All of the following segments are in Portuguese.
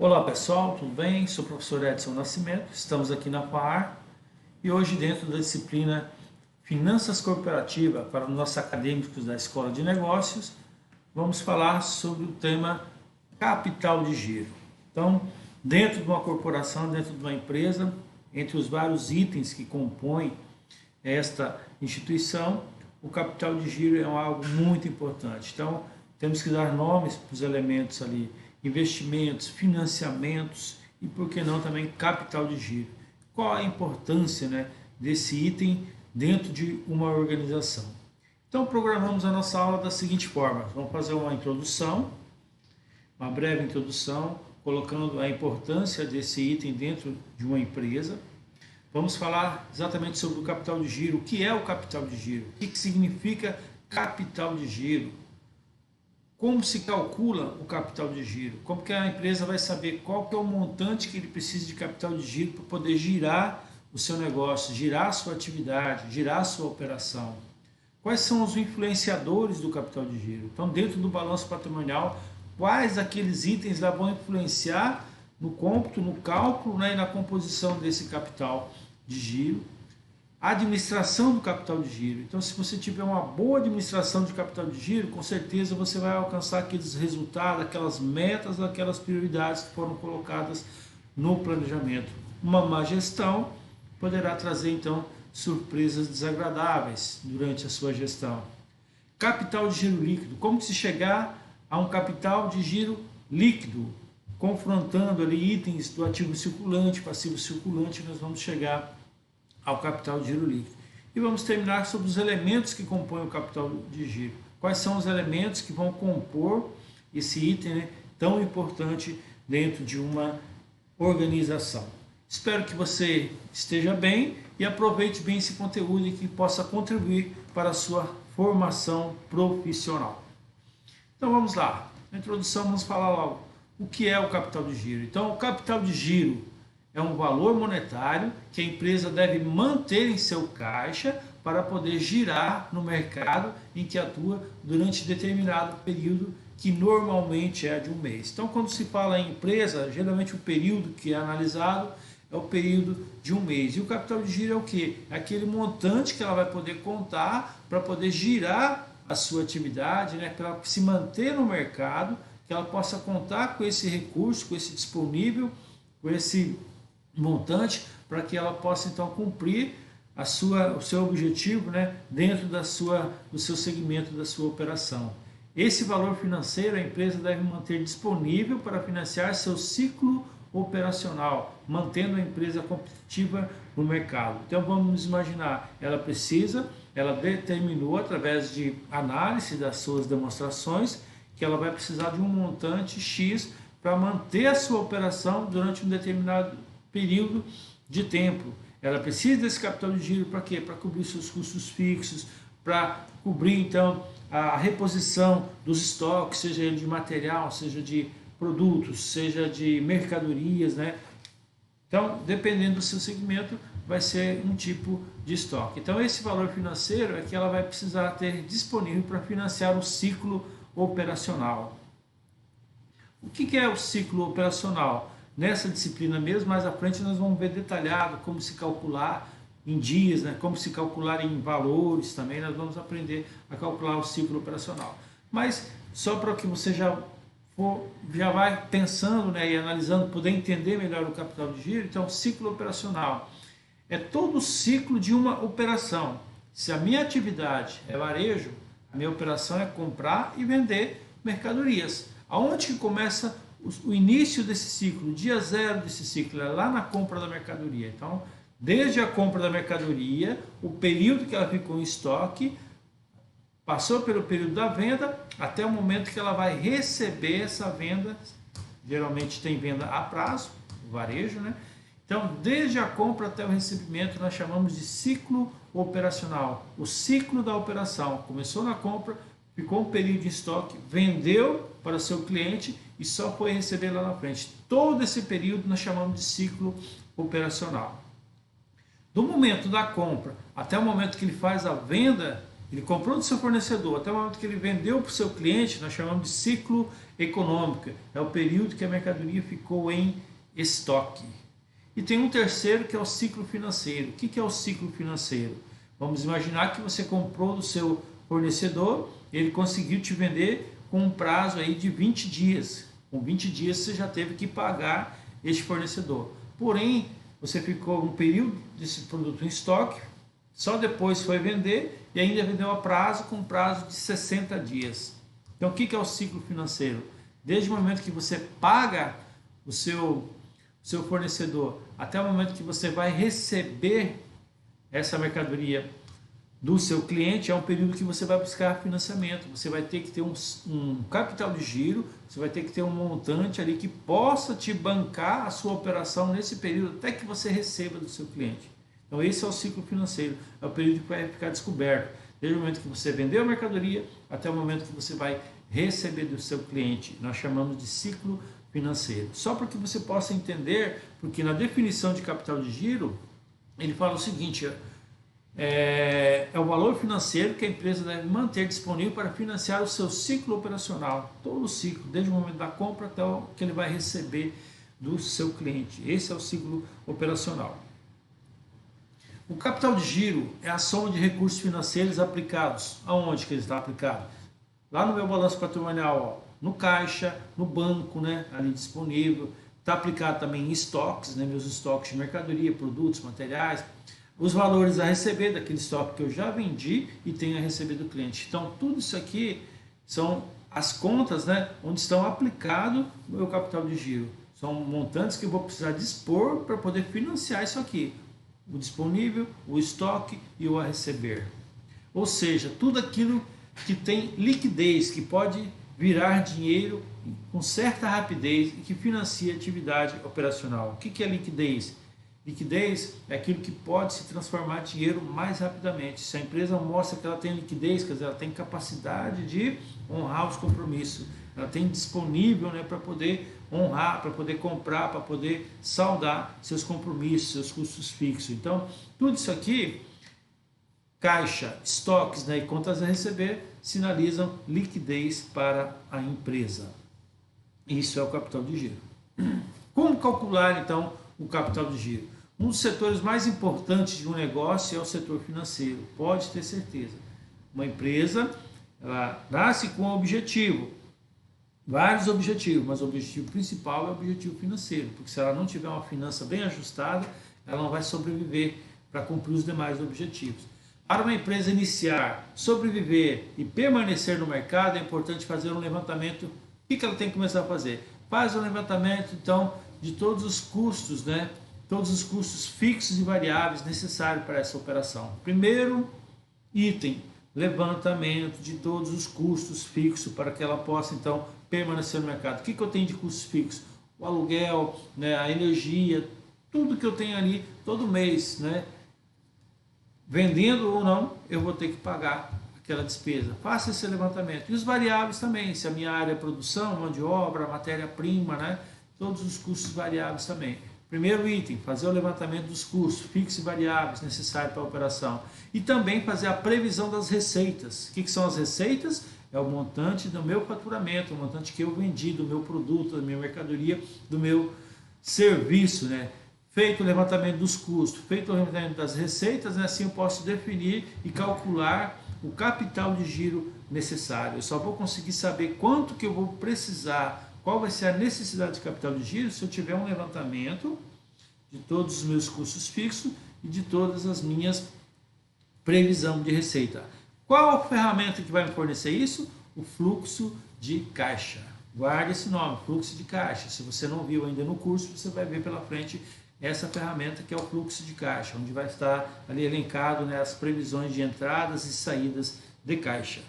Olá pessoal, tudo bem? Sou o professor Edson Nascimento, estamos aqui na FAAR e hoje dentro da disciplina Finanças Corporativas para os nossos acadêmicos da Escola de Negócios, vamos falar sobre o tema capital de giro. Então, dentro de uma corporação, dentro de uma empresa, entre os vários itens que compõem esta instituição, o capital de giro é algo muito importante. Então, temos que dar nomes para os elementos ali: investimentos, financiamentos e, por que não, também capital de giro. Qual a importância, desse item dentro de uma organização? Então, programamos a nossa aula da seguinte forma: vamos fazer uma introdução, uma breve introdução, colocando a importância desse item dentro de uma empresa. Vamos falar exatamente sobre o capital de giro. O que é o capital de giro? O que significa capital de giro? Como se calcula o capital de giro? Como que a empresa vai saber qual que é o montante que ele precisa de capital de giro para poder girar o seu negócio, girar a sua atividade, girar a sua operação? Quais são os influenciadores do capital de giro? Então, dentro do balanço patrimonial, quais aqueles itens lá vão influenciar no cômputo, no cálculo, e na composição desse capital de giro? A administração do capital de giro. Então, se você tiver uma boa administração de capital de giro, com certeza você vai alcançar aqueles resultados, aquelas metas, aquelas prioridades que foram colocadas no planejamento. Uma má gestão poderá trazer, então, surpresas desagradáveis durante a sua gestão. Capital de giro líquido. Como se chegar a um capital de giro líquido? Confrontando ali itens do ativo circulante, passivo circulante, nós vamos chegar ao capital de giro líquido. E vamos terminar sobre os elementos que compõem o capital de giro. Quais são os elementos que vão compor esse item, tão importante dentro de uma organização. Espero que você esteja bem e aproveite bem esse conteúdo e que possa contribuir para a sua formação profissional. Então vamos lá. Na introdução vamos falar logo o que é o capital de giro. Então, o capital de giro é um valor monetário que a empresa deve manter em seu caixa para poder girar no mercado em que atua durante determinado período, que normalmente é de um mês. Então, quando se fala em empresa, geralmente o período que é analisado é o período de um mês. E o capital de giro é o quê? É aquele montante que ela vai poder contar para poder girar a sua atividade, para ela se manter no mercado, que ela possa contar com esse recurso, com esse disponível, com esse montante, para que ela possa então cumprir o seu objetivo, dentro do seu segmento, da sua operação. Esse valor financeiro a empresa deve manter disponível para financiar seu ciclo operacional, mantendo a empresa competitiva no mercado. Então vamos imaginar, ela determinou através de análise das suas demonstrações que ela vai precisar de um montante X para manter a sua operação durante um determinado período de tempo. Ela precisa desse capital de giro para quê? Para cobrir seus custos fixos, para cobrir então a reposição dos estoques, seja ele de material, seja de produtos, seja de mercadorias, Então, dependendo do seu segmento, vai ser um tipo de estoque. Então, esse valor financeiro é que ela vai precisar ter disponível para financiar o ciclo operacional. O que é o ciclo operacional? Nessa disciplina mesmo, mais à frente, nós vamos ver detalhado como se calcular em dias, como se calcular em valores também. Nós vamos aprender a calcular o ciclo operacional. Mas só para que você já vai pensando, e analisando, poder entender melhor o capital de giro. Então, ciclo operacional é todo o ciclo de uma operação. Se a minha atividade é varejo, a minha operação é comprar e vender mercadorias. Aonde que começa o início desse ciclo? O dia zero desse ciclo é lá na compra da mercadoria. Então, desde a compra da mercadoria, o período que ela ficou em estoque, passou pelo período da venda, até o momento que ela vai receber essa venda. Geralmente tem venda a prazo, o varejo, Então, desde a compra até o recebimento, nós chamamos de ciclo operacional. O ciclo da operação começou na compra, ficou um período de estoque, vendeu para o seu cliente e só foi receber lá na frente. Todo esse período nós chamamos de ciclo operacional. Do momento da compra até o momento que ele faz a venda ele comprou do seu fornecedor até o momento que ele vendeu para o seu cliente, nós chamamos de ciclo econômico. É o período que a mercadoria ficou em estoque. E tem um terceiro que é o ciclo financeiro. O que é o ciclo financeiro? Vamos imaginar que você comprou do seu fornecedor, ele conseguiu te vender com um prazo aí de 20 dias. Com 20 dias você já teve que pagar este fornecedor. Porém, você ficou um período desse produto em estoque, só depois foi vender e ainda vendeu a prazo com prazo de 60 dias. Então, o que é o ciclo financeiro? Desde o momento que você paga o seu fornecedor até o momento que você vai receber essa mercadoria do seu cliente, é um período que você vai buscar financiamento. Você vai ter que ter um capital de giro, você vai ter que ter um montante ali que possa te bancar a sua operação nesse período até que você receba do seu cliente. Então esse é o ciclo financeiro, é o período que vai ficar descoberto, desde o momento que você vendeu a mercadoria até o momento que você vai receber do seu cliente. Nós chamamos de ciclo financeiro. Só para que você possa entender, porque na definição de capital de giro, ele fala o seguinte: é o valor financeiro que a empresa deve manter disponível para financiar o seu ciclo operacional, todo o ciclo, desde o momento da compra até o que ele vai receber do seu cliente. Esse é o ciclo operacional. O capital de giro é a soma de recursos financeiros aplicados. Aonde que ele está aplicado? Lá no meu balanço patrimonial, ó, no caixa, no banco, né, ali disponível. Está aplicado também em estoques, né, meus estoques de mercadoria, produtos, materiais. Os valores a receber daquele estoque que eu já vendi e tenho a receber do cliente. Então, tudo isso aqui são as contas, né, onde estão aplicados o meu capital de giro. São montantes que eu vou precisar dispor para poder financiar isso aqui. O disponível, o estoque e o a receber. Ou seja, tudo aquilo que tem liquidez, que pode virar dinheiro com certa rapidez e que financia a atividade operacional. O que é liquidez? Liquidez é aquilo que pode se transformar em dinheiro mais rapidamente. Se a empresa mostra que ela tem liquidez, quer dizer, ela tem capacidade de honrar os compromissos, ela tem disponível, né, para poder honrar, para poder comprar, para poder saldar seus compromissos, seus custos fixos. Então, tudo isso aqui, caixa, estoques, né, e contas a receber, sinalizam liquidez para a empresa. Isso é o capital de giro. Como calcular, então, o capital de giro? Um dos setores mais importantes de um negócio é o setor financeiro, pode ter certeza. Uma empresa, ela nasce com um objetivo, vários objetivos, mas o objetivo principal é o objetivo financeiro, porque se ela não tiver uma finança bem ajustada, ela não vai sobreviver para cumprir os demais objetivos. Para uma empresa iniciar, sobreviver e permanecer no mercado, é importante fazer um levantamento. O que ela tem que começar a fazer? Faz um levantamento, então, de todos os custos, né? Todos os custos fixos e variáveis necessários para essa operação. Primeiro item, levantamento de todos os custos fixos para que ela possa, então, permanecer no mercado. O que eu tenho de custos fixos? O aluguel, né? A energia, tudo que eu tenho ali todo mês, né? Vendendo ou não, eu vou ter que pagar aquela despesa. Faça esse levantamento. E os variáveis também, se a minha área é produção, mão de obra, matéria-prima, né? Todos os custos variáveis também. Primeiro item, fazer o levantamento dos custos fixos e variáveis necessários para a operação. E também fazer a previsão das receitas. O que são as receitas? É o montante do meu faturamento, o montante que eu vendi do meu produto, da minha mercadoria, do meu serviço, né? Feito o levantamento dos custos, feito o levantamento das receitas, né? Assim eu posso definir e calcular o capital de giro necessário. Eu só vou conseguir saber quanto que eu vou precisar, qual vai ser a necessidade de capital de giro, se eu tiver um levantamento de todos os meus custos fixos e de todas as minhas previsão de receita. Qual a ferramenta que vai me fornecer isso? O fluxo de caixa. Guarde esse nome, fluxo de caixa. Se você não viu ainda no curso, você vai ver pela frente essa ferramenta que é o fluxo de caixa, onde vai estar ali elencado, né, as previsões de entradas e saídas de caixa.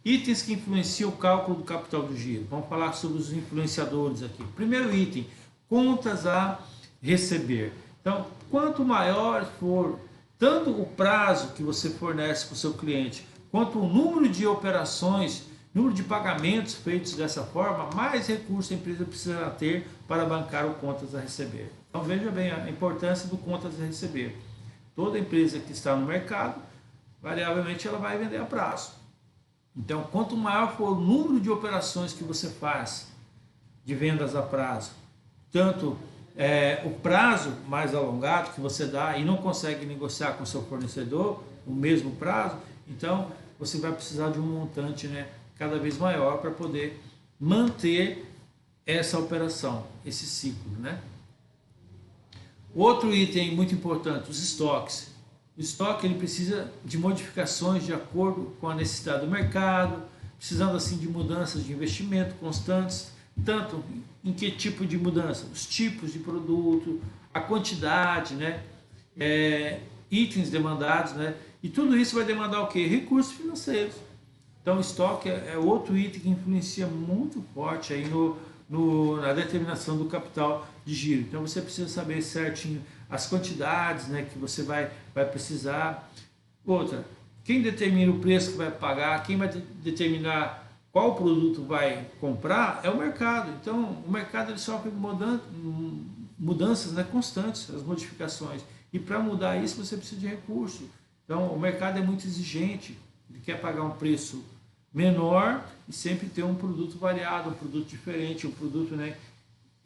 Itens que influenciam o cálculo do capital do giro. Vamos falar sobre os influenciadores aqui. Primeiro item, contas a receber. Então, quanto maior for tanto o prazo que você fornece para o seu cliente, quanto o número de operações, número de pagamentos feitos dessa forma, mais recursos a empresa precisa ter para bancar o contas a receber. Então veja bem a importância do contas a receber. Toda empresa que está no mercado variavelmente ela vai vender a prazo. Então, quanto maior for o número de operações que você faz de vendas a prazo, tanto o prazo mais alongado que você dá e não consegue negociar com o seu fornecedor o mesmo prazo, então você vai precisar de um montante, né, cada vez maior para poder manter essa operação, esse ciclo, né? Outro item muito importante, os estoques. O estoque ele precisa de modificações de acordo com a necessidade do mercado, precisando assim de mudanças de investimento constantes, tanto em que tipo de mudança, os tipos de produto, a quantidade, né, itens demandados, né, e tudo isso vai demandar o quê? Recursos financeiros. Então, o estoque é outro item que influencia muito forte aí na determinação do capital de giro. Então, você precisa saber certinho as quantidades, né, que você vai precisar. Outra, quem determina o preço que vai pagar, quem vai determinar qual produto vai comprar é o mercado. Então, o mercado ele sofre mudanças, né, constantes, as modificações. E para mudar isso, você precisa de recurso. Então, o mercado é muito exigente. Ele quer pagar um preço menor e sempre ter um produto variado, um produto diferente, um produto, né,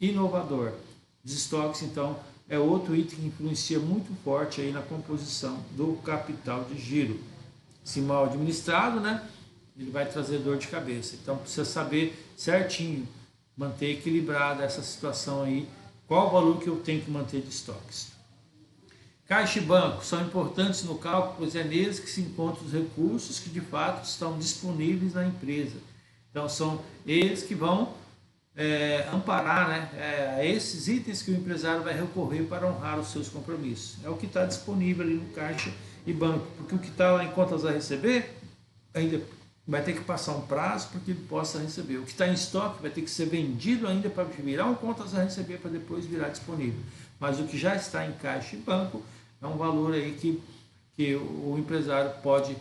inovador. Os estoques, então, é outro item que influencia muito forte aí na composição do capital de giro. Se mal administrado, né, ele vai trazer dor de cabeça. Então, precisa saber certinho, manter equilibrada essa situação aí, qual o valor que eu tenho que manter de estoques. Caixa e banco são importantes no cálculo, pois é neles que se encontram os recursos que de fato estão disponíveis na empresa. Então são eles que vão amparar, né, esses itens que o empresário vai recorrer para honrar os seus compromissos. É o que está disponível ali no caixa e banco, porque o que está lá em contas a receber ainda vai ter que passar um prazo para que ele possa receber. O que está em estoque vai ter que ser vendido ainda para virar um contas a receber para depois virar disponível. Mas o que já está em caixa e banco é um valor aí que o empresário pode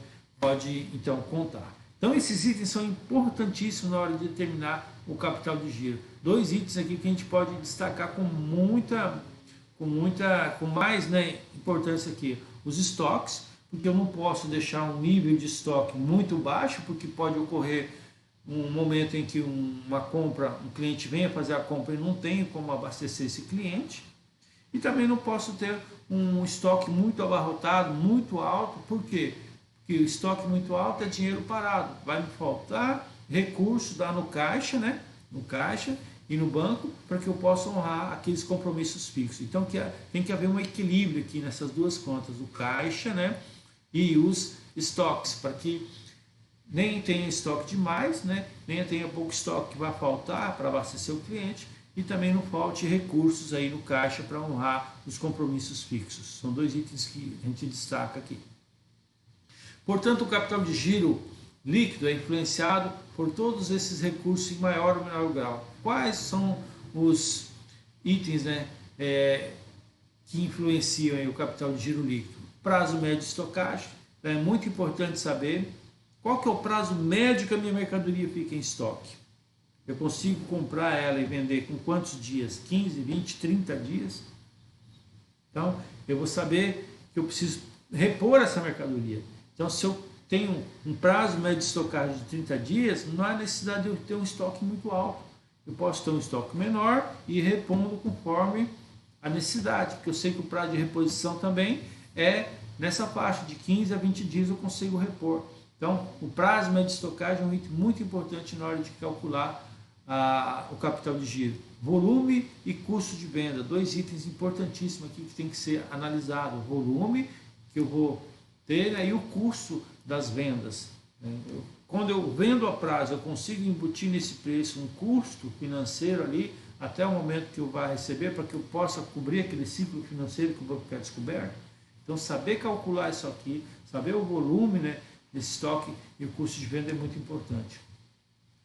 então contar. Então esses itens são importantíssimos na hora de determinar o capital de giro. Dois itens aqui que a gente pode destacar com mais, né, importância aqui. Os estoques, porque eu não posso deixar um nível de estoque muito baixo, porque pode ocorrer um momento em que um cliente venha fazer a compra e não tem como abastecer esse cliente. E também não posso ter um estoque muito abarrotado, muito alto. Por quê? Porque o estoque muito alto é dinheiro parado. Vai me faltar recurso lá no caixa, né? No caixa e no banco, para que eu possa honrar aqueles compromissos fixos. Então tem que haver um equilíbrio aqui nessas duas contas, o caixa, né, e os estoques, para que nem tenha estoque demais, né, nem tenha pouco estoque que vai faltar para abastecer o cliente, e também não falte recursos aí no caixa para honrar os compromissos fixos. São dois itens que a gente destaca aqui. Portanto, o capital de giro líquido é influenciado por todos esses recursos em maior ou menor grau. Quais são os itens, né, que influenciam aí o capital de giro líquido? Prazo médio de estocagem. Então é muito importante saber qual que é o prazo médio que a minha mercadoria fica em estoque. Eu consigo comprar ela e vender com quantos dias? 15, 20, 30 dias? Então, eu vou saber que eu preciso repor essa mercadoria. Então, se eu tenho um prazo médio de estocagem de 30 dias, não há necessidade de eu ter um estoque muito alto. Eu posso ter um estoque menor e ir repondo conforme a necessidade, porque eu sei que o prazo de reposição também é nessa faixa de 15 a 20 dias eu consigo repor. Então, o prazo médio de estocagem é um item muito importante na hora de calcular o capital de giro. Volume e custo de venda, dois itens importantíssimos aqui que tem que ser analisado. O volume que eu vou ter, né, e o custo das vendas. Quando eu vendo a prazo, eu consigo embutir nesse preço um custo financeiro ali até o momento que eu vá receber, para que eu possa cobrir aquele ciclo financeiro que eu vou ficar descoberto. Então, saber calcular isso aqui, saber o volume, né, desse estoque e o custo de venda é muito importante.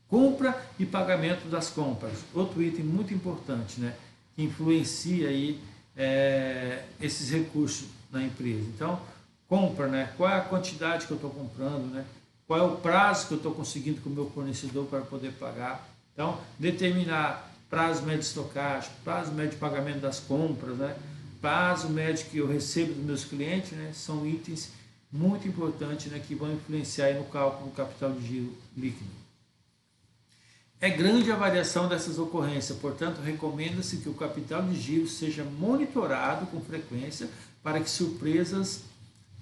Compra e pagamento das compras, outro item muito importante, né, que influencia aí, esses recursos na empresa. Então, compra, né, qual é a quantidade que eu estou comprando, né, qual é o prazo que eu estou conseguindo com o meu fornecedor para poder pagar. Então, determinar prazo médio de estocagem, prazo médio de pagamento das compras, né, prazo médio que eu recebo dos meus clientes, né, são itens muito importante, né, que vão influenciar aí no cálculo do capital de giro líquido. É grande a variação dessas ocorrências, portanto, recomenda-se que o capital de giro seja monitorado com frequência para que surpresas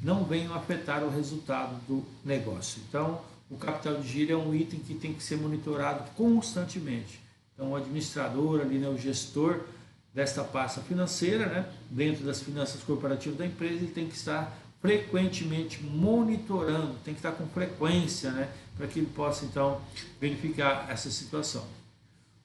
não venham afetar o resultado do negócio. Então, o capital de giro é um item que tem que ser monitorado constantemente. Então, o administrador, ali, né, o gestor desta pasta financeira, né, dentro das finanças corporativas da empresa, ele tem que estar frequentemente monitorando, tem que estar com frequência, né, para que ele possa então verificar essa situação.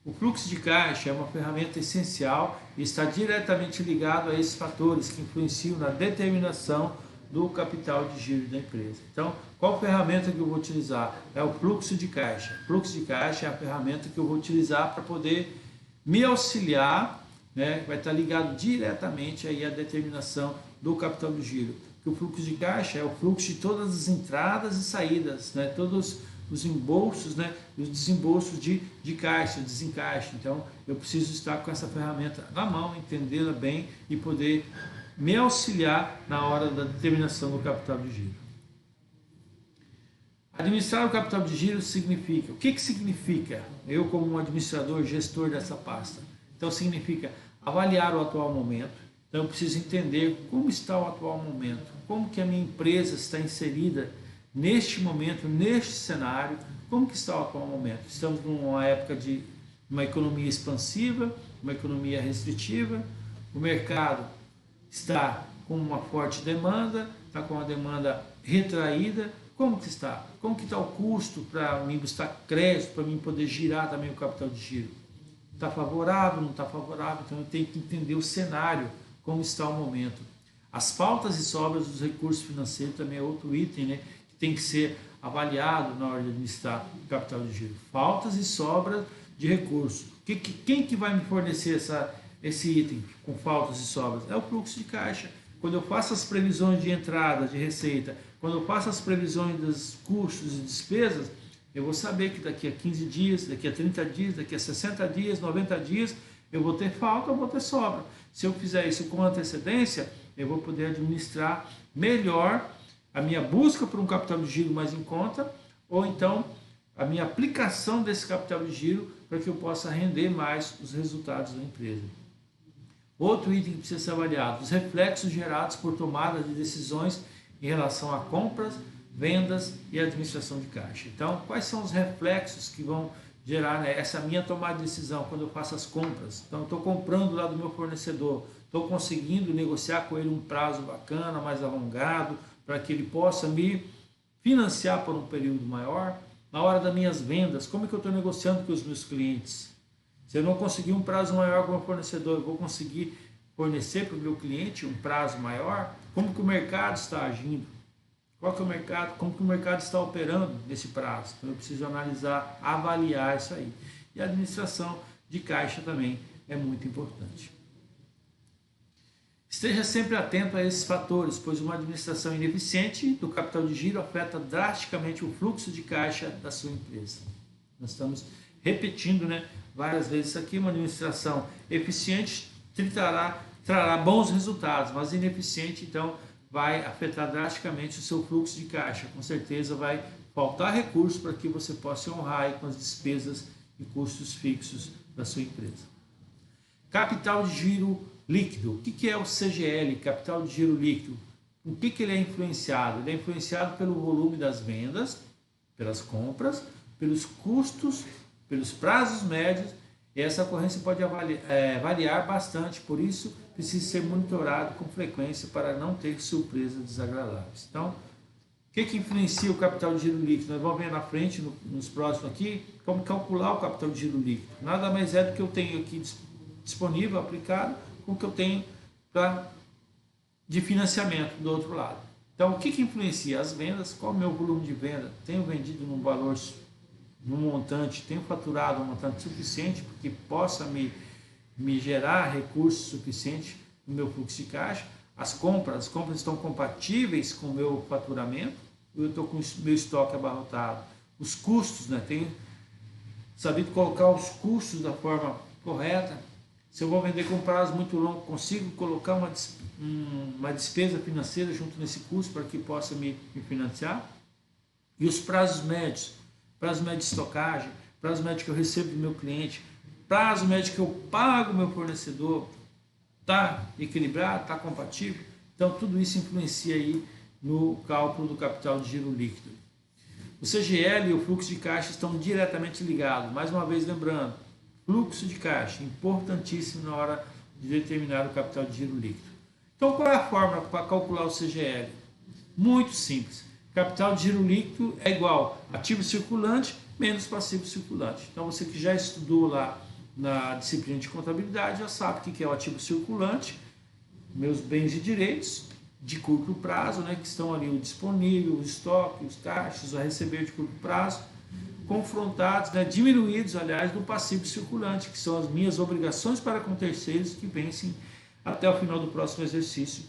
O fluxo de caixa é uma ferramenta essencial e está diretamente ligado a esses fatores que influenciam na determinação do capital de giro da empresa. Então, qual ferramenta que eu vou utilizar? É o fluxo de caixa. O fluxo de caixa é a ferramenta que eu vou utilizar para poder me auxiliar, né, vai estar ligado diretamente aí à determinação do capital de giro. Que o fluxo de caixa é o fluxo de todas as entradas e saídas, né? Todos os embolsos, né? Os desembolsos de caixa, desencaixe. Então, eu preciso estar com essa ferramenta na mão, entendê-la bem e poder me auxiliar na hora da determinação do capital de giro. Administrar o capital de giro significa... O que significa? Eu, como um administrador, gestor dessa pasta. Então, significa avaliar o atual momento. Então, eu preciso entender como está o atual momento, como que a minha empresa está inserida neste momento, neste cenário, como que está o atual momento. Estamos numa época de uma economia expansiva, uma economia restritiva, o mercado está com uma forte demanda, está com uma demanda retraída, como que está? Como que está o custo para mim buscar crédito, para mim poder girar também o capital de giro? Está favorável, não está favorável? Então eu tenho que entender o cenário, como está o momento. As faltas e sobras dos recursos financeiros também é outro item, né, que tem que ser avaliado na hora de administrar o capital de giro. Faltas e sobras de recursos. Quem que vai me fornecer esse item com faltas e sobras? É o fluxo de caixa. Quando eu faço as previsões de entrada, de receita, quando eu faço as previsões dos custos e despesas, eu vou saber que daqui a 15 dias, daqui a 30 dias, daqui a 60 dias, 90 dias, eu vou ter falta, eu vou ter sobra. Se eu fizer isso com antecedência, eu vou poder administrar melhor a minha busca por um capital de giro mais em conta, ou então a minha aplicação desse capital de giro para que eu possa render mais os resultados da empresa. Outro item que precisa ser avaliado, os reflexos gerados por tomada de decisões em relação a compras, vendas e administração de caixa. Então, quais são os reflexos que vão gerar, né, essa minha tomada de decisão quando eu faço as compras? Então, eu estou comprando lá do meu fornecedor, estou conseguindo negociar com ele um prazo bacana, mais alongado, para que ele possa me financiar por um período maior. Na hora das minhas vendas, como é que eu estou negociando com os meus clientes? Se eu não conseguir um prazo maior com o meu fornecedor, eu vou conseguir fornecer para o meu cliente um prazo maior? Como que o mercado está agindo? Qual que é o mercado? Como que o mercado está operando nesse prazo? Então eu preciso analisar, avaliar isso aí. E a administração de caixa também é muito importante. Esteja sempre atento a esses fatores, pois uma administração ineficiente do capital de giro afeta drasticamente o fluxo de caixa da sua empresa. Nós estamos repetindo, né, várias vezes isso aqui. Uma administração eficiente trará bons resultados, mas ineficiente, então, vai afetar drasticamente o seu fluxo de caixa. Com certeza vai faltar recursos para que você possa honrar aí com as despesas e custos fixos da sua empresa. Capital de giro líquido. O que é o CGL, capital de giro líquido? O que ele é influenciado? Ele é influenciado pelo volume das vendas, pelas compras, pelos custos, pelos prazos médios, e essa ocorrência pode variar bastante, por isso precisa ser monitorado com frequência para não ter surpresas desagradáveis. Então, o que influencia o capital de giro líquido? Nós vamos ver na frente, nos próximos aqui, como calcular o capital de giro líquido. Nada mais é do que eu tenho aqui disponível, aplicado, com o que eu tenho de financiamento do outro lado. Então, o que influencia? As vendas, qual é o meu volume de venda? Tenho vendido num valor, num montante, tenho faturado um montante suficiente para que possa me gerar recursos suficientes no meu fluxo de caixa. As compras estão compatíveis com o meu faturamento, eu estou com o meu estoque abarrotado. Os custos, né? Tenho sabido colocar os custos da forma correta. Se eu vou vender com prazo muito longo, consigo colocar uma despesa financeira junto nesse custo para que possa me financiar? E os prazos médios de estocagem, prazo médio que eu recebo do meu cliente, prazo médio que eu pago o meu fornecedor, está equilibrado, está compatível? Então tudo isso influencia aí no cálculo do capital de giro líquido. O CGL e o fluxo de caixa estão diretamente ligados. Mais uma vez lembrando, fluxo de caixa, importantíssimo na hora de determinar o capital de giro líquido. Então qual é a fórmula para calcular o CGL? Muito simples. Capital de giro líquido é igual ativo circulante menos passivo circulante. Então você que já estudou lá na disciplina de contabilidade já sabe o que é o ativo circulante, meus bens e direitos de curto prazo, né, que estão ali o disponível, o estoque, os caixas, a receber de curto prazo, confrontados, né, diminuídos, aliás, do passivo circulante, que são as minhas obrigações para com terceiros que vencem até o final do próximo exercício,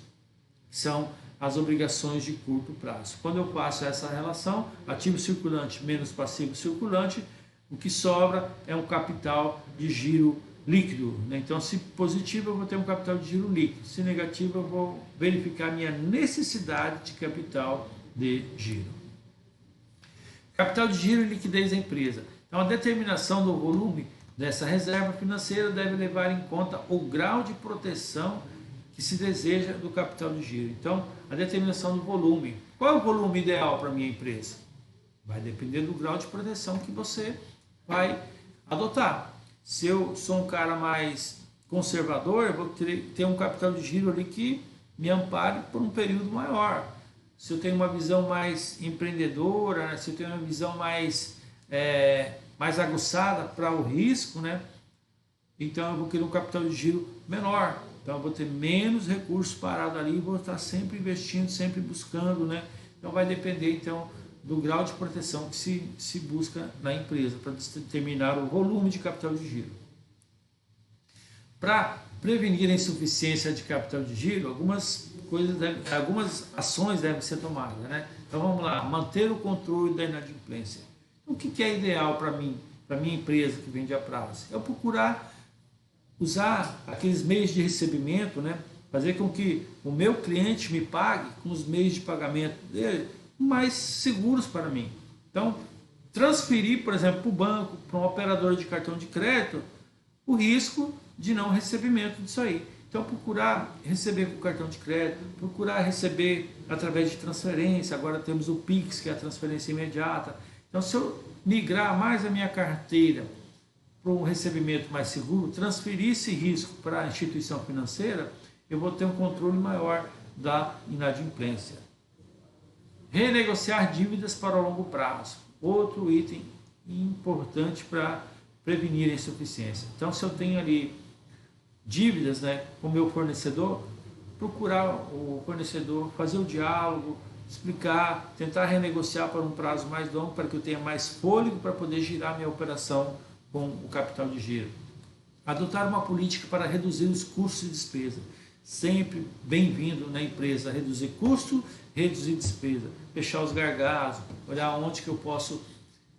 que são as obrigações de curto prazo. Quando eu faço essa relação, ativo circulante menos passivo circulante, o que sobra é um capital de giro líquido, né? Então, se positivo, eu vou ter um capital de giro líquido. Se negativo, eu vou verificar minha necessidade de capital de giro. Capital de giro e liquidez da empresa. Então, a determinação do volume dessa reserva financeira deve levar em conta o grau de proteção que se deseja do capital de giro. Então, a determinação do volume. Qual é o volume ideal para a minha empresa? Vai depender do grau de proteção que você vai adotar. Se eu sou um cara mais conservador, eu vou ter um capital de giro ali que me ampare por um período maior. Se eu tenho uma visão mais empreendedora, né? Se eu tenho uma visão mais aguçada para o risco, né? Então eu vou querer um capital de giro menor. Então eu vou ter menos recursos parados ali e vou estar sempre investindo, sempre buscando, né? Então vai depender então do grau de proteção que se busca na empresa para determinar o volume de capital de giro. Para prevenir a insuficiência de capital de giro, algumas ações devem ser tomadas, né? Então vamos lá, manter o controle da inadimplência. Então, o que é ideal para mim, para minha empresa que vende a prazo? Eu procurar usar aqueles meios de recebimento, né? Fazer com que o meu cliente me pague com os meios de pagamento dele mais seguros para mim. Então, transferir, por exemplo, para o banco, para uma operadora de cartão de crédito, o risco de não recebimento disso aí. Então, procurar receber com cartão de crédito, procurar receber através de transferência. Agora temos o Pix, que é a transferência imediata. Então, se eu migrar mais a minha carteira para um recebimento mais seguro, transferir esse risco para a instituição financeira, eu vou ter um controle maior da inadimplência. Renegociar dívidas para o longo prazo. Outro item importante para prevenir a insuficiência. Então, se eu tenho ali dívidas, né, com o meu fornecedor, procurar o fornecedor, fazer o diálogo, explicar, tentar renegociar para um prazo mais longo para que eu tenha mais fôlego para poder girar minha operação com o capital de giro. Adotar uma política para reduzir os custos e despesa. Sempre bem-vindo na empresa reduzir custo, reduzir despesa, fechar os gargalos, olhar onde que eu posso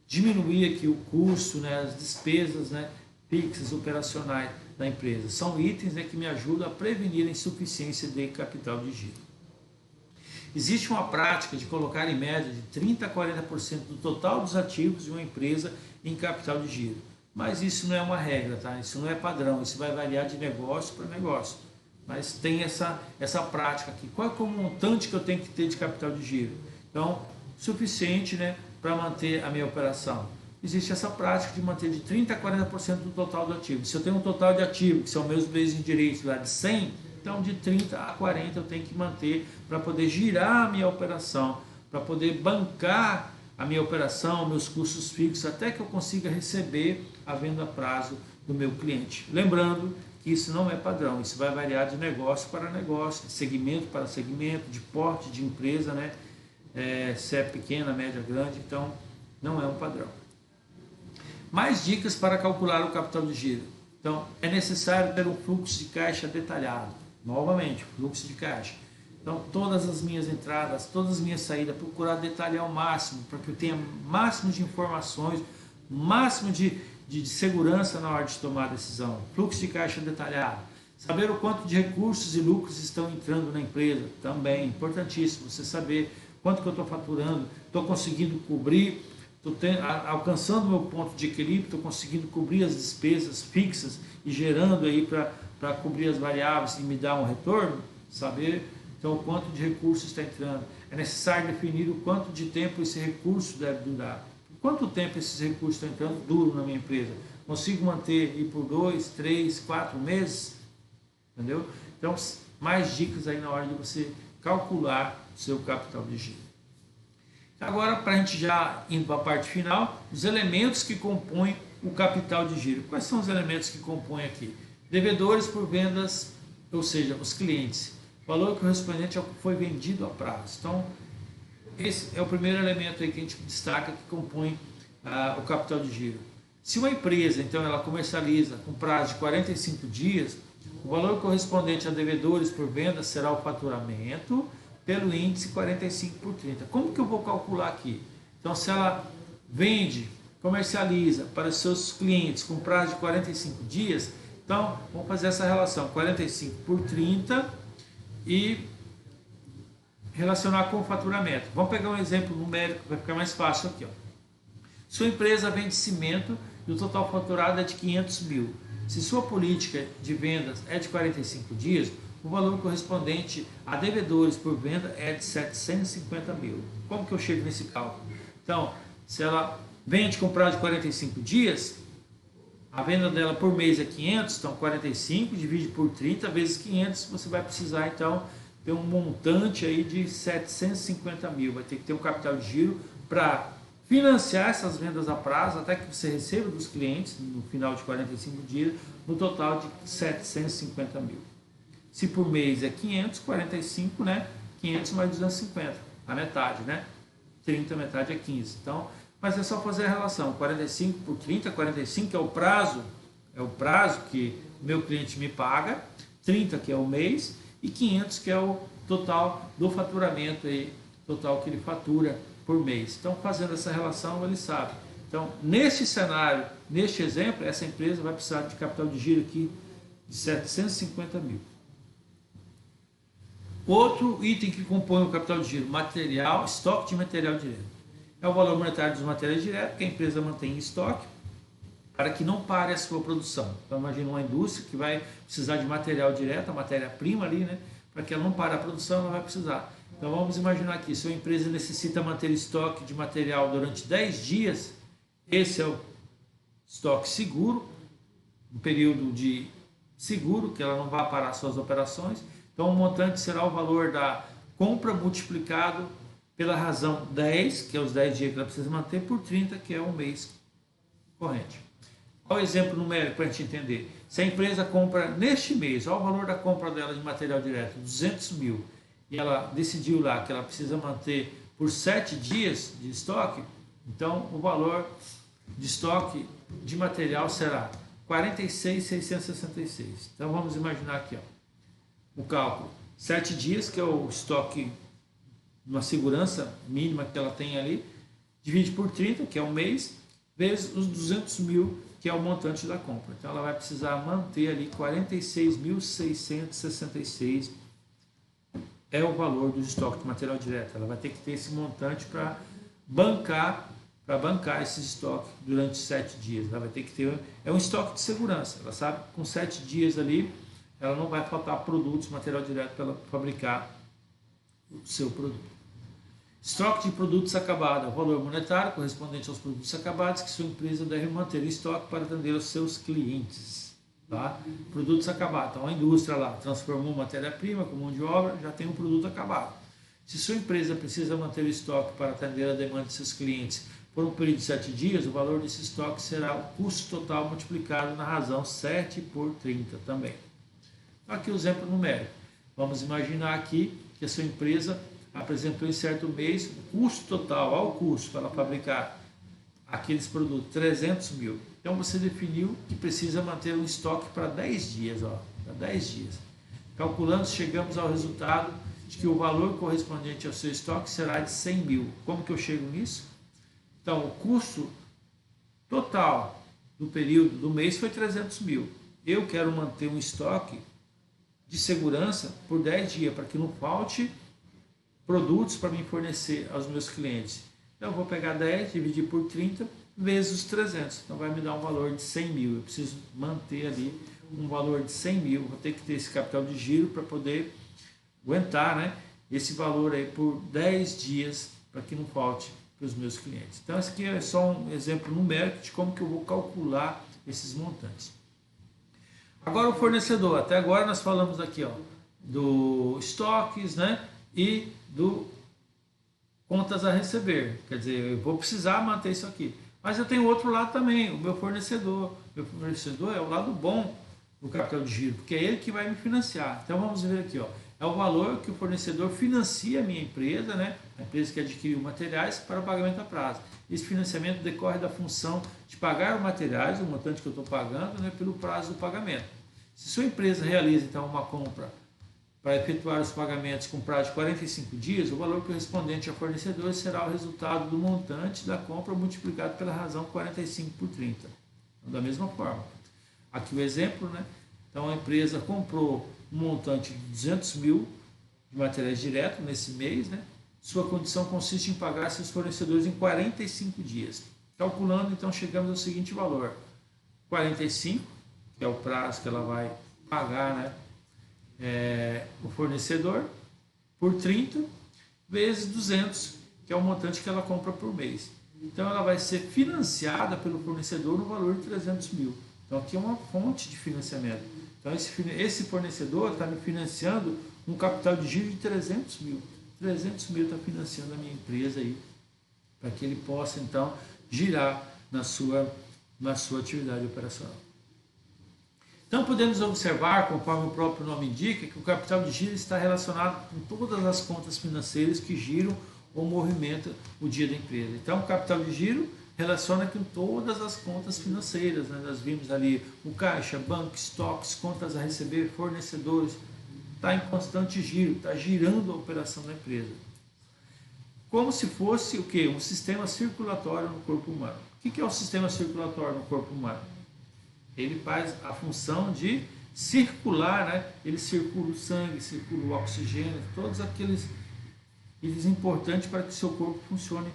diminuir aqui o custo, né, as despesas, né, fixas, operacionais da empresa. São itens, né, que me ajudam a prevenir a insuficiência de capital de giro. Existe uma prática de colocar em média de 30% a 40% do total dos ativos de uma empresa em capital de giro. Mas isso não é uma regra, tá? Isso não é padrão, isso vai variar de negócio para negócio. Mas tem essa prática aqui. Qual é o montante que eu tenho que ter de capital de giro? Então, suficiente, né, para manter a minha operação. Existe essa prática de manter de 30% a 40% do total do ativo. Se eu tenho um total de ativo, que são meus bens em direito lá de 100, então de 30 a 40 eu tenho que manter para poder girar a minha operação, para poder bancar a minha operação, meus custos fixos, até que eu consiga receber a venda a prazo do meu cliente. Lembrando que isso não é padrão, isso vai variar de negócio para negócio, de segmento para segmento, de porte de empresa, né? Se é pequena, média, grande, então não é um padrão. Mais dicas para calcular o capital de giro. Então, é necessário ter um fluxo de caixa detalhado. Novamente, fluxo de caixa. Então, todas as minhas entradas, todas as minhas saídas, procurar detalhar ao máximo, para que eu tenha máximo de informações, máximo de de segurança na hora de tomar a decisão, fluxo de caixa detalhado, saber o quanto de recursos e lucros estão entrando na empresa, também importantíssimo, você saber quanto que eu estou faturando, estou conseguindo cobrir, estou alcançando o meu ponto de equilíbrio, estou conseguindo cobrir as despesas fixas e gerando aí para cobrir as variáveis e me dar um retorno, saber então o quanto de recursos está entrando. É necessário definir o quanto de tempo esse recurso deve durar. Quanto tempo esses recursos estão entrando duram na minha empresa? Consigo manter aí por 2, 3, 4 meses? Entendeu? Então, mais dicas aí na hora de você calcular o seu capital de giro. Agora, para a gente já indo para a parte final, os elementos que compõem o capital de giro. Quais são os elementos que compõem aqui? Devedores por vendas, ou seja, os clientes. Valor correspondente ao que foi vendido a prazo. Então, esse é o primeiro elemento aí que a gente destaca que compõe o capital de giro. Se uma empresa, então, ela comercializa com prazo de 45 dias, o valor correspondente a devedores por venda será o faturamento pelo índice 45 por 30. Como que eu vou calcular aqui? Então, se ela vende, comercializa para os seus clientes com prazo de 45 dias, então, vamos fazer essa relação, 45 por 30 e relacionar com o faturamento. Vamos pegar um exemplo numérico, vai ficar mais fácil aqui. Ó. Sua empresa vende cimento e o total faturado é de 500 mil. Se sua política de vendas é de 45 dias, o valor correspondente a devedores por venda é de 750 mil. Como que eu chego nesse cálculo? Então, se ela vende com prazo de 45 dias, a venda dela por mês é 500, então 45 divide por 30 vezes 500, você vai precisar então ter um montante aí de 750 mil. Vai ter que ter um capital de giro para financiar essas vendas a prazo até que você receba dos clientes no final de 45 dias, no total de 750 mil. Se por mês é 500, 45, né? 500 mais 250, a metade, né? 30, metade é 15. Então, mas é só fazer a relação, 45 por 30, 45 é o prazo que o meu cliente me paga, 30 que é o mês e 500 que é o total do faturamento aí, total que ele fatura por mês. Então, fazendo essa relação, ele sabe. Então, neste cenário, neste exemplo, essa empresa vai precisar de capital de giro aqui de 750 mil. Outro item que compõe o capital de giro, material, estoque de material direto. É o valor monetário dos materiais diretos que a empresa mantém em estoque para que não pare a sua produção. Então, imagina uma indústria que vai precisar de material direto, a matéria-prima ali, né? Para que ela não pare a produção, ela vai precisar. Então, vamos imaginar aqui, se a empresa necessita manter estoque de material durante 10 dias, esse é o estoque seguro, um período de seguro, que ela não vai parar suas operações. Então, o montante será o valor da compra multiplicado pela razão 10, que é os 10 dias que ela precisa manter, por 30, que é um mês corrente. Olha o exemplo numérico para a gente entender. Se a empresa compra neste mês, olha o valor da compra dela de material direto, 200 mil, e ela decidiu lá que ela precisa manter por 7 dias de estoque, então o valor de estoque de material será 46.666. Então vamos imaginar aqui, ó, o cálculo, 7 dias, que é o estoque, uma segurança mínima que ela tem ali, divide por 30, que é um mês, vezes os 200 mil, que é o montante da compra. Então ela vai precisar manter ali 46.666, é o valor do estoque de material direto. Ela vai ter que ter esse montante para bancar esse estoque durante 7 dias. Ela vai ter que ter, é um estoque de segurança. Ela sabe que com 7 dias ali, ela não vai faltar produtos, material direto para ela fabricar o seu produto. Estoque de produtos acabados, o valor monetário correspondente aos produtos acabados que sua empresa deve manter em estoque para atender aos seus clientes. Tá? Produtos acabados, então a indústria lá transformou matéria-prima com mão de obra, já tem um produto acabado. Se sua empresa precisa manter o estoque para atender a demanda de seus clientes por um período de 7 dias, o valor desse estoque será o custo total multiplicado na razão 7 por 30 também. Aqui o exemplo numérico. Vamos imaginar aqui que a sua empresa apresentou em certo mês o custo total, ao custo para fabricar aqueles produtos, 300 mil. Então você definiu que precisa manter um estoque para 10 dias, ó, para 10 dias. Calculando, chegamos ao resultado de que o valor correspondente ao seu estoque será de 100 mil. Como que eu chego nisso? Então, o custo total do período do mês foi 300 mil. Eu quero manter um estoque de segurança por 10 dias, para que não falte produtos para me fornecer aos meus clientes. Então, eu vou pegar 10, dividir por 30, vezes os 300. Então, vai me dar um valor de 100 mil. Eu preciso manter ali um valor de 100 mil. Vou ter que ter esse capital de giro para poder aguentar, né, esse valor aí por 10 dias, para que não falte para os meus clientes. Então, esse aqui é só um exemplo numérico de como que eu vou calcular esses montantes. Agora, o fornecedor. Até agora nós falamos aqui, ó, do estoques, né, e do contas a receber. Quer dizer, eu vou precisar manter isso aqui. Mas eu tenho outro lado também, o meu fornecedor. Meu fornecedor é o lado bom do capital de giro, porque é ele que vai me financiar. Então, vamos ver aqui, ó. É o valor que o fornecedor financia a minha empresa, né? A empresa que adquiriu materiais para pagamento a prazo. Esse financiamento decorre da função de pagar os materiais, o montante que eu estou pagando, né, pelo prazo do pagamento. Se sua empresa realiza, então, uma compra para efetuar os pagamentos com prazo de 45 dias, o valor correspondente ao fornecedor será o resultado do montante da compra multiplicado pela razão 45 por 30. Então, da mesma forma. Aqui o exemplo, né? Então, a empresa comprou um montante de 200 mil de materiais diretos nesse mês, né? Sua condição consiste em pagar seus fornecedores em 45 dias. Calculando, então, chegamos ao seguinte valor: 45, que é o prazo que ela vai pagar, né, o fornecedor, por 30, vezes 200, que é o montante que ela compra por mês. Então, ela vai ser financiada pelo fornecedor no valor de 300 mil. Então, aqui é uma fonte de financiamento. Então, esse fornecedor está me financiando um capital de giro de 300 mil. 300 mil está financiando a minha empresa aí, para que ele possa, então, girar na sua atividade operacional. Então, podemos observar, conforme o próprio nome indica, que o capital de giro está relacionado com todas as contas financeiras que giram ou movimentam o dia da empresa. Então, o capital de giro relaciona com todas as contas financeiras, né? Nós vimos ali o caixa, banco, estoques, contas a receber, fornecedores. Está em constante giro, está girando a operação da empresa. Como se fosse o quê? Um sistema circulatório no corpo humano. O que é o sistema circulatório no corpo humano? Ele faz a função de circular, né? Ele circula o sangue, circula o oxigênio, todos aqueles importantes para que o seu corpo funcione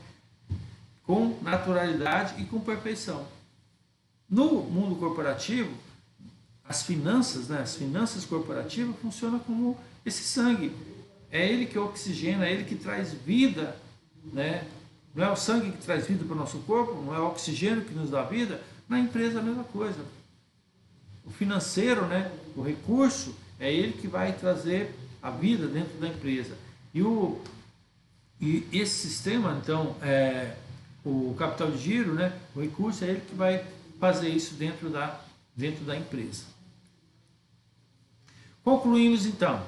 com naturalidade e com perfeição. No mundo corporativo, as finanças, né? As finanças corporativas funcionam como esse sangue. É ele que oxigena, é ele que traz vida, né? Não é o sangue que traz vida para o nosso corpo, não é o oxigênio que nos dá vida. Na empresa a mesma coisa. O financeiro, né, o recurso, é ele que vai trazer a vida dentro da empresa. E esse sistema, então, o capital de giro, né, o recurso, é ele que vai fazer isso dentro da empresa. Concluímos, então.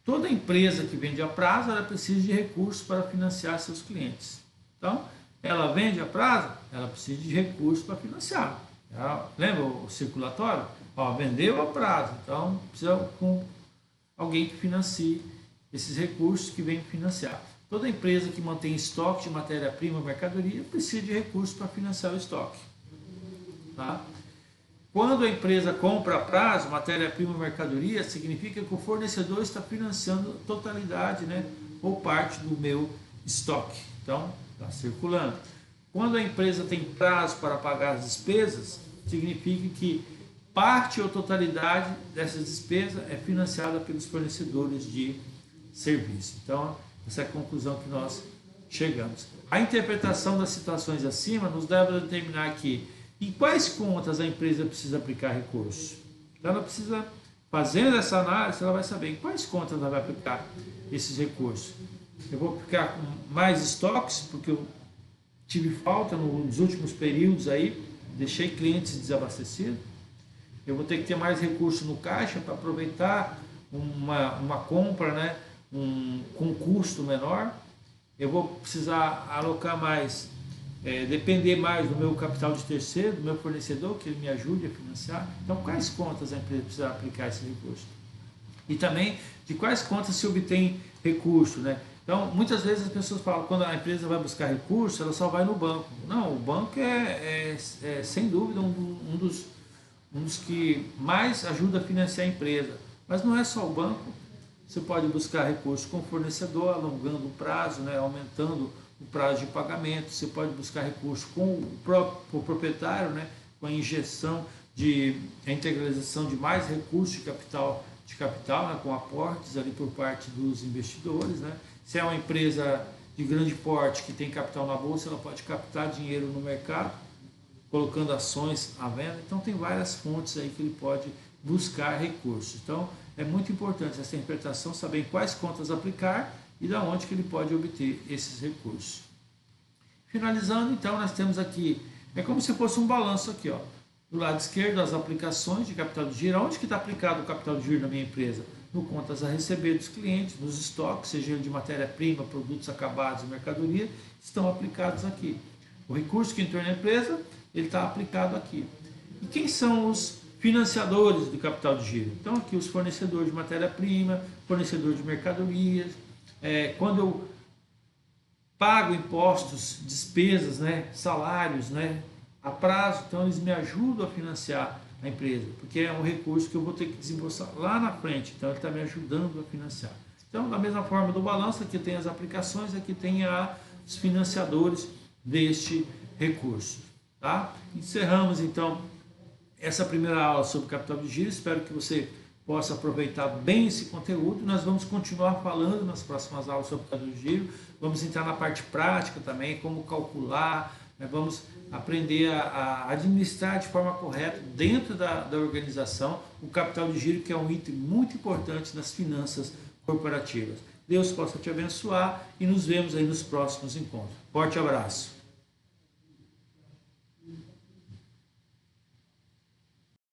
Toda empresa que vende a prazo, ela precisa de recursos para financiar seus clientes. Então, ela vende a prazo, ela precisa de recursos para financiar. Lembra o circulatório? Vendeu a prazo, então precisa com alguém que financie esses recursos que vem financiar. Toda empresa que mantém estoque de matéria-prima, mercadoria, precisa de recursos para financiar o estoque. Tá? Quando a empresa compra a prazo, matéria-prima, mercadoria, significa que o fornecedor está financiando a totalidade, né, ou parte do meu estoque. Então, está circulando. Quando a empresa tem prazo para pagar as despesas, significa que parte ou totalidade dessas despesas é financiada pelos fornecedores de serviço. Então, essa é a conclusão que nós chegamos. A interpretação das situações acima nos deve determinar que em quais contas a empresa precisa aplicar recursos. Então, ela precisa, fazendo essa análise, ela vai saber em quais contas ela vai aplicar esses recursos. Eu vou aplicar com mais estoques, porque eu tive falta nos últimos períodos aí, deixei clientes desabastecidos. Eu vou ter que ter mais recursos no caixa para aproveitar uma compra, né, com custo menor. Eu vou precisar alocar mais, depender mais do meu capital de terceiro, do meu fornecedor, que ele me ajude a financiar. Então, quais contas a empresa precisa aplicar esse recurso? E também de quais contas se obtém recurso, né? Então, muitas vezes as pessoas falam, quando a empresa vai buscar recurso, ela só vai no banco. Não, o banco é sem dúvida um dos que mais ajuda a financiar a empresa. Mas não é só o banco, você pode buscar recurso com o fornecedor, alongando o prazo, né, aumentando o prazo de pagamento, você pode buscar recurso com o próprio proprietário, né, com a injeção a integralização de mais recursos de capital, né, com aportes ali por parte dos investidores, né. Se é uma empresa de grande porte que tem capital na bolsa, ela pode captar dinheiro no mercado, colocando ações à venda. Então tem várias fontes aí que ele pode buscar recursos. Então é muito importante essa interpretação, saber em quais contas aplicar e da onde que ele pode obter esses recursos. Finalizando, então, nós temos aqui, é como se fosse um balanço aqui, ó. Do lado esquerdo, as aplicações de capital de giro. Onde que está aplicado o capital de giro na minha empresa? No contas a receber dos clientes, nos estoques, seja de matéria-prima, produtos acabados e mercadoria, estão aplicados aqui. O recurso que entrou na empresa, ele está aplicado aqui. E quem são os financiadores do capital de giro? Então, aqui os fornecedores de matéria-prima, fornecedor de mercadorias. Quando eu pago impostos, despesas, né, salários, né, a prazo, então eles me ajudam a financiar a empresa, porque é um recurso que eu vou ter que desembolsar lá na frente, então ele está me ajudando a financiar. Então, da mesma forma do balanço, aqui tem as aplicações, aqui tem os financiadores deste recurso. Tá? Encerramos então essa primeira aula sobre capital de giro, espero que você possa aproveitar bem esse conteúdo. Nós vamos continuar falando nas próximas aulas sobre capital de giro, vamos entrar na parte prática também, como calcular, né? Vamos aprender a administrar de forma correta dentro da organização o capital de giro, que é um item muito importante nas finanças corporativas. Deus possa te abençoar e nos vemos aí nos próximos encontros. Forte abraço!